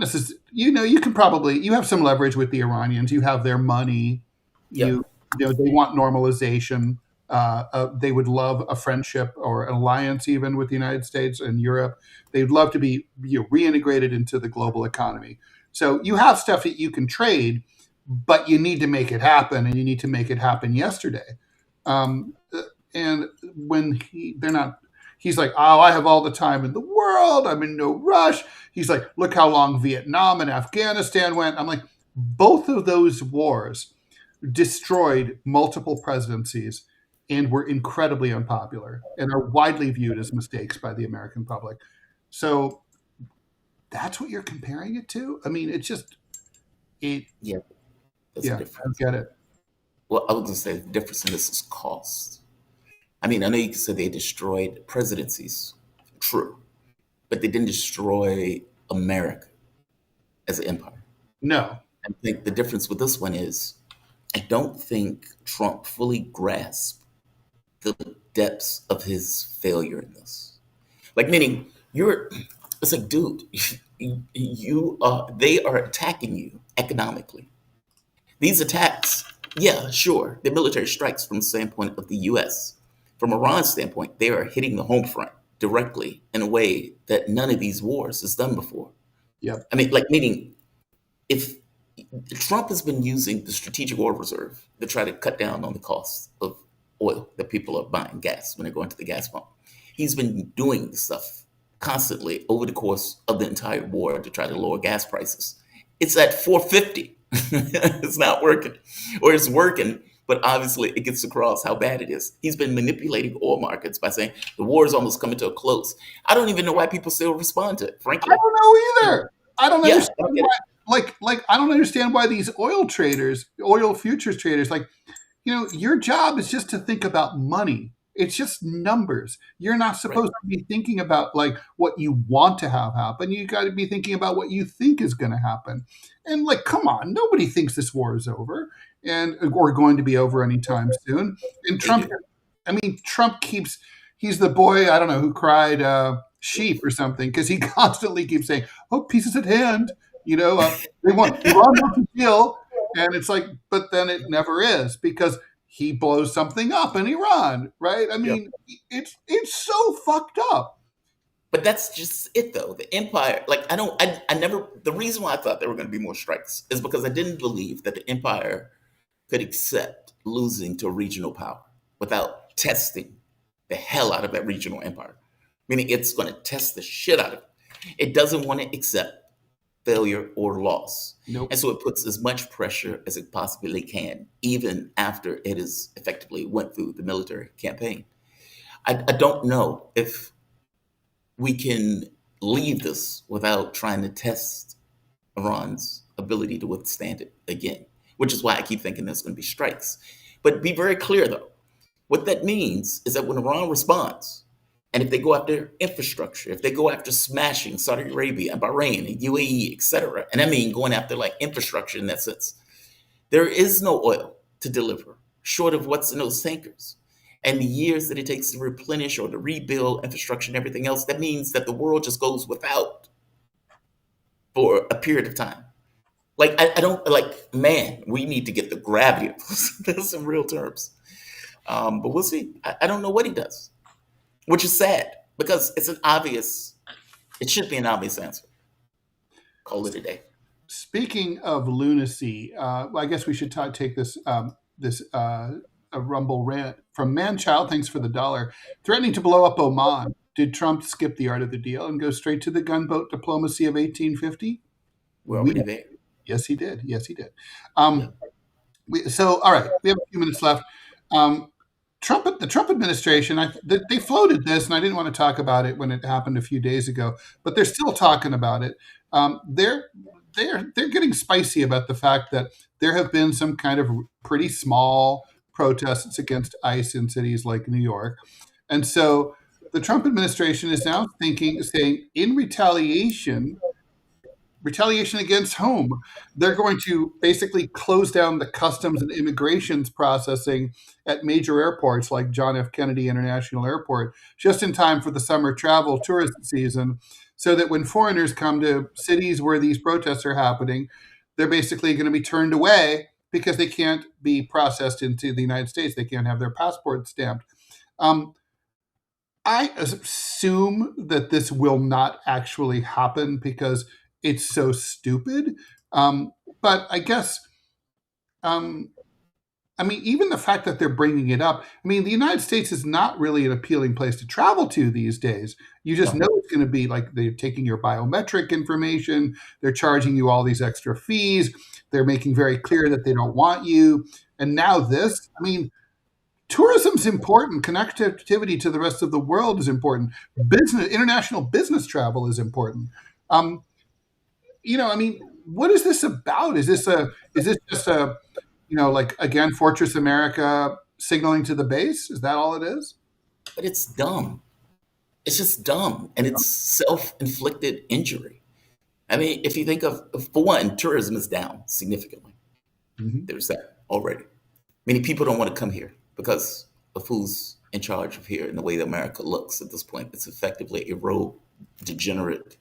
this is you can probably you have some leverage with the Iranians. You have their money. Yep. They want normalization. They would love a friendship or an alliance even with the United States and Europe. They'd love to be reintegrated into the global economy. So you have stuff that you can trade, but you need to make it happen, and you need to make it happen yesterday. And when he's like, oh, I have all the time in the world. I'm in no rush. He's like, look how long Vietnam and Afghanistan went. I'm like, both of those wars destroyed multiple presidencies and were incredibly unpopular and are widely viewed as mistakes by the American public. So that's what you're comparing it to? I mean, it's just, Yeah. That's yeah, the difference. I get it. Well, I was going to say the difference in this is cost. I mean, I know you can say they destroyed presidencies. True. But they didn't destroy America as an empire. No. I think the difference with this one is I don't think Trump fully grasped the depths of his failure in this. Like, meaning it's like, dude, they are attacking you economically. These attacks, yeah, sure, they're military strikes from the standpoint of the U.S. From Iran's standpoint, they are hitting the home front directly in a way that none of these wars has done before. Yep. I mean, like, meaning if Trump has been using the strategic oil reserve to try to cut down on the cost of oil that people are buying gas when they're going to the gas pump. He's been doing this stuff constantly over the course of the entire war to try to lower gas prices. It's at $4.50. It's not working, or it's working, but obviously it gets across how bad it is. He's been manipulating oil markets by saying the war is almost coming to a close. I don't even know why people still respond to it, frankly. I don't know either. I don't Yeah, understand I get why, like I don't understand why these oil futures traders, like, your job is just to think about money. It's just numbers. You're not supposed to be thinking about like what you want to have happen. You got to be thinking about what you think is going to happen. And like, come on, nobody thinks this war is over or going to be over anytime soon. And Trump he's the boy, I don't know, who cried sheep or something, because he constantly keeps saying, oh, peace is at hand. They want Iran to deal. And it's like, but then it never is, because he blows something up in Iran, right? I mean, it's so fucked up. But that's just it, though. The empire, like, the reason why I thought there were going to be more strikes is because I didn't believe that the empire could accept losing to a regional power without testing the hell out of that regional empire. Meaning it's going to test the shit out of it. It doesn't want to accept failure or loss. Nope. And so it puts as much pressure as it possibly can, even after it has effectively went through the military campaign. I don't know if we can leave this without trying to test Iran's ability to withstand it again, which is why I keep thinking there's going to be strikes. But be very clear, though. What that means is that when Iran responds, and if they go after infrastructure, if they go after smashing Saudi Arabia and Bahrain and UAE, et cetera, and I mean going after like infrastructure in that sense, there is no oil to deliver short of what's in those tankers. And the years that it takes to replenish or to rebuild infrastructure and everything else, that means that the world just goes without for a period of time. Like, I don't, like, man, we need to get the gravity of this in real terms. But we'll see. I don't know what he does, which is sad because it should be an obvious answer. Call it a day. Speaking of lunacy, I guess we should take this a Rumble rant from Manchild. Thanks for the $1. Threatening to blow up Oman. Did Trump skip the art of the deal and go straight to the gunboat diplomacy of 1850? We're already there. Yes, he did. So, all right, we have a few minutes left. the Trump administration, they floated this, and I didn't want to talk about it when it happened a few days ago, but they're still talking about it. They're getting spicy about the fact that there have been some kind of pretty small protests against ICE in cities like New York, and so the Trump administration is now saying in retaliation against whom? They're going to basically close down the customs and immigrations processing at major airports like John F. Kennedy International Airport just in time for the summer travel tourist season, so that when foreigners come to cities where these protests are happening, they're basically going to be turned away because they can't be processed into the United States. They can't have their passport stamped. I assume that this will not actually happen because it's so stupid. But I guess, even the fact that they're bringing it up, the United States is not really an appealing place to travel to these days. You just know it's going to be like they're taking your biometric information. They're charging you all these extra fees. They're making very clear that they don't want you. And now this, tourism's important. Connectivity to the rest of the world is important. International business travel is important. What is this about? Is this just a, again, Fortress America signaling to the base? Is that all it is? But it's dumb. It's just dumb, and it's self-inflicted injury. If you think of, for one, tourism is down significantly. Mm-hmm. There's that already. Many people don't want to come here because of who's in charge of here and the way that America looks at this point. It's effectively a rogue, degenerate,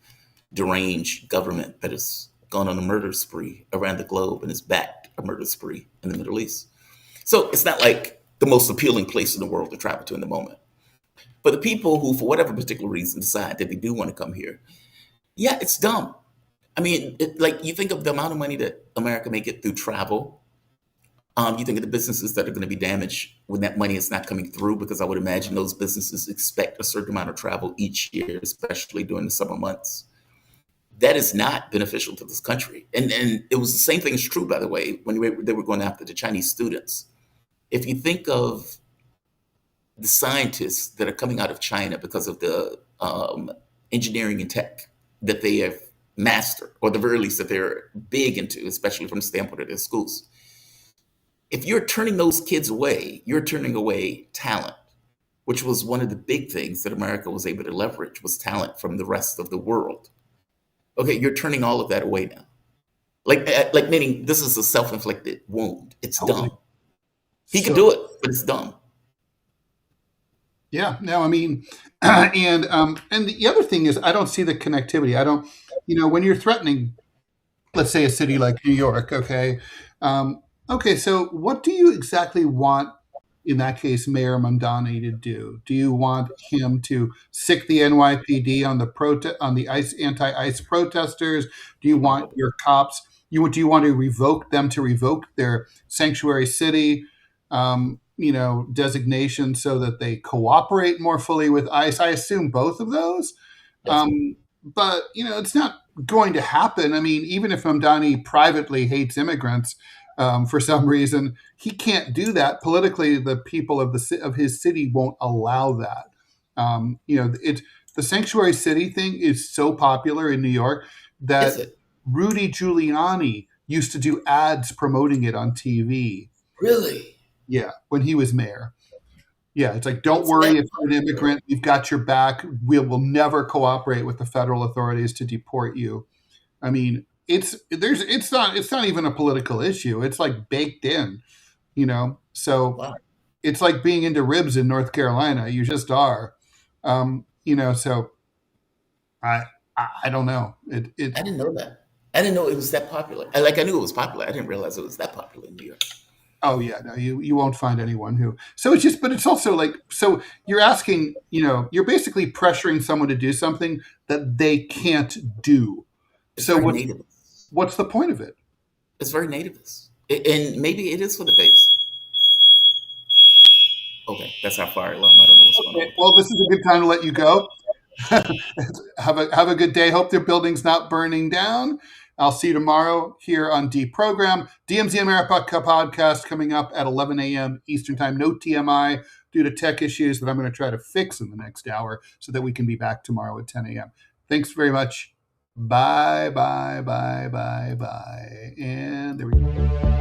deranged government that has gone on a murder spree around the globe and has backed a murder spree in the Middle East. So it's not like the most appealing place in the world to travel to in the moment. But the people who, for whatever particular reason, decide that they do want to come here, yeah, it's dumb. You think of the amount of money that America may get through travel. You think of the businesses that are going to be damaged when that money is not coming through, because I would imagine those businesses expect a certain amount of travel each year, especially during the summer months. That is not beneficial to this country. And it was the same thing is true, by the way, when they were going after the Chinese students. If you think of the scientists that are coming out of China because of the engineering and tech that they have mastered, or the very least that they're big into, especially from the standpoint of their schools. If you're turning those kids away, you're turning away talent, which was one of the big things that America was able to leverage, was talent from the rest of the world. Okay, you're turning all of that away now. Like meaning this is a self-inflicted wound. It's dumb. He could do it, but it's dumb. Yeah, no, and the other thing is, I don't see the connectivity. I don't, when you're threatening, let's say, a city like New York, okay, so what do you exactly want, in that case, Mayor Mamdani to do? Do you want him to sic the NYPD on the anti-ICE protesters? Do you want your cops? Do you want to revoke their sanctuary city designation so that they cooperate more fully with ICE? I assume both of those. But it's not going to happen. Even if Mamdani privately hates immigrants, for some reason, he can't do that politically. The people of his city won't allow that. The sanctuary city thing is so popular in New York that Rudy Giuliani used to do ads promoting it on TV. Really? Yeah, when he was mayor. Yeah, it's like, don't worry if you're an immigrant, we've got your back. We will never cooperate with the federal authorities to deport you. It's not even a political issue. It's like baked in, So wow. It's like being into ribs in North Carolina. You just are, So I don't know. I didn't know that. I didn't know it was that popular. I knew it was popular. I didn't realize it was that popular in New York. Oh yeah, no, you won't find anyone who. So it's just, but it's also like, so you're asking, you're basically pressuring someone to do something that they can't do. It's so what's the point of it? It's very nativist, and maybe it is for the base. Okay, that's our fire alarm. I don't know what's going on. Well, this is a good time to let you go. Have a good day. Hope their building's not burning down. I'll see you tomorrow here on DeProgram. DMZ America podcast coming up at 11 a.m. Eastern Time. No TMI due to tech issues that I'm going to try to fix in the next hour so that we can be back tomorrow at 10 a.m. Thanks very much. Bye, bye, bye, bye, bye. And there we go.